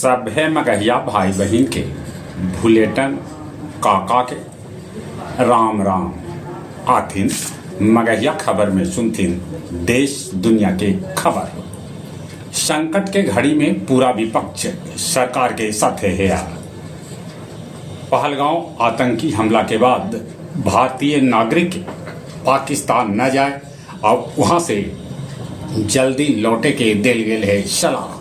सभे मगहिया भाई बहन के भुलेटन काका के राम राम आथिन। मगहिया खबर में सुनथिन देश दुनिया के खबर। संकट के घड़ी में पूरा विपक्ष सरकार के साथ है यार। पहलगांव आतंकी हमला के बाद भारतीय नागरिक पाकिस्तान न जाए और वहां से जल्दी लौटे के दिल गेल है सलाह।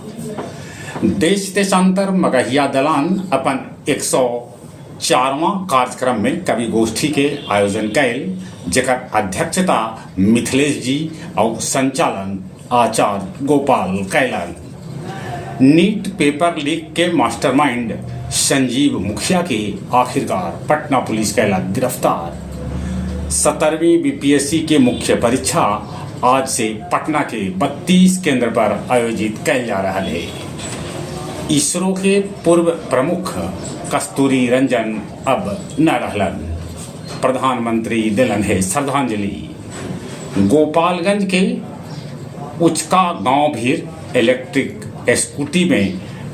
देश देशांतर मगहिया दलान अपन 104वां कार्यक्रम में कवि गोष्ठी के आयोजन कैल, जेकर अध्यक्षता मिथिलेश जी और संचालन आचार्य गोपाल कैलन। नीट पेपर लीक के मास्टरमाइंड संजीव मुखिया के आखिरकार पटना पुलिस कैला गिरफ्तार। 17वीं बीपीएससी के मुख्य परीक्षा आज से पटना के 32 केंद्र पर आयोजित कैल जा रहा है। इसरो के पूर्व प्रमुख कस्तूरी रंजन अब न रहलन, प्रधानमंत्री दिलन है श्रद्धांजलि। गोपालगंज के उचका गांव भीर इलेक्ट्रिक स्कूटी में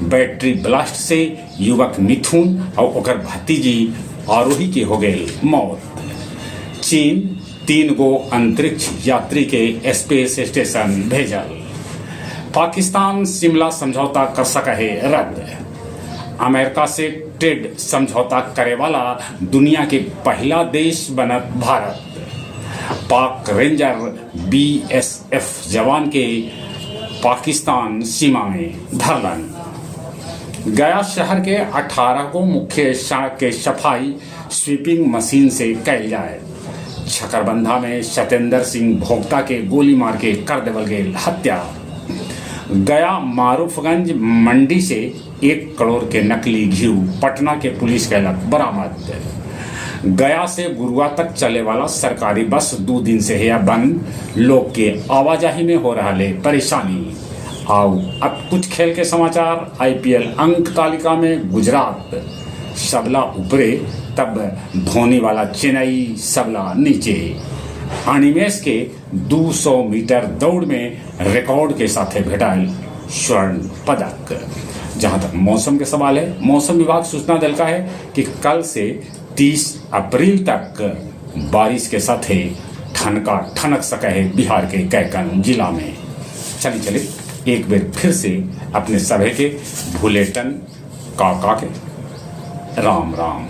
बैटरी ब्लास्ट से युवक मिथुन और ओकर भतीजी आरोही के हो गए मौत। चीन 3 गो अंतरिक्ष यात्री के स्पेस स्टेशन भेजल। पाकिस्तान शिमला समझौता कर सका है रद्द। अमेरिका से ट्रेड समझौता करे वाला दुनिया के पहला देश बनत भारत। पाक रेंजर बीएसएफ जवान के पाकिस्तान सीमा में धरलन। गया शहर के 18 को मुख्य सड़क के सफाई स्वीपिंग मशीन से कैल जाए। छकरबंधा में सत्येंद्र सिंह भोक्ता के गोली मार के कर देवल गए हत्या। गया मारूफगंज मंडी से 1 करोड़ के नकली घी पटना के पुलिस कैलक बरामद। गया से गुरुआ तक चले वाला सरकारी बस 2 दिन से है बंद। लोग के आवाजाही में हो रहा है परेशानी। आओ अब कुछ खेल के समाचार। आईपीएल अंक तालिका में गुजरात सबला ऊपरे, तब धोनी वाला चेन्नई सबला नीचे। अनिमेश के 200 मीटर दौड़ में रिकॉर्ड के साथ भेटाइल स्वर्ण पदक। जहां तक मौसम के सवाल है, मौसम विभाग सूचना दिलका है कि कल से 30 अप्रैल तक बारिश के साथ ठनका ठनक सका है बिहार के कैकन जिला में। चलिए एक बार फिर से अपने सभी के भुलेटन काका के राम राम।